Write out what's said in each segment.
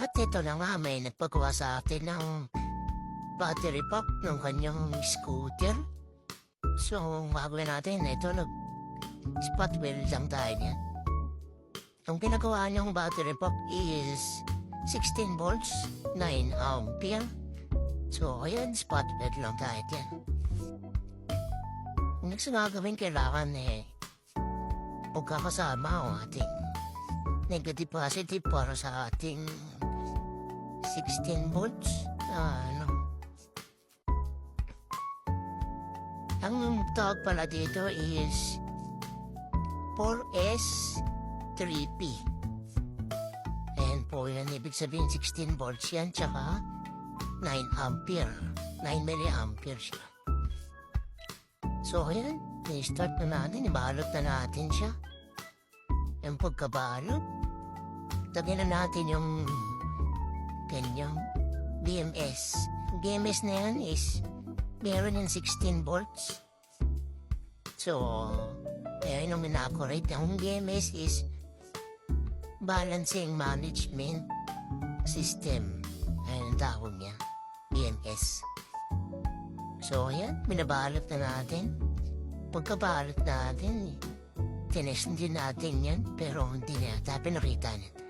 At ito na nga, may nagpagawa sa atin ng battery pack ng kanyang scooter. So, ang gagawin natin, ito spot weld lang tayo niyan. Ang pinagawa niyang battery pack is 16 volts, 9 ampere. So, ayan, spot weld lang tayo dyan. Ang next na gagawin, kailangan pagkakasama ang ating negative positive para sa ating 16 volts. Ang tawag pala dito is 4S3P. Ayan po yan, ibig sabihin 16 volts yan, tsaka 9 ampere. 9 milliampere siya. So ayan, i-start na natin, ibalot na natin siya. Yung pagkabalot, lagyan na natin yung kanyang BMS. Yung BMS na yan is meron yung 16 volts. So, ayan yung minakorate. Ang BMS is Balancing Management System. Ayan ang tawag niya. BMS. So, ayan, binabalot na natin. Pagkabalot natin, tinest din natin yan, pero hindi na yata pinakita natin.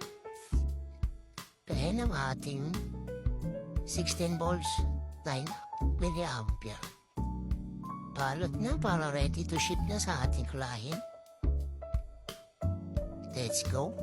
Kaya ng ating 16 volts, 9 milliampere. Balot na para ready to ship na sa ating client. Let's go.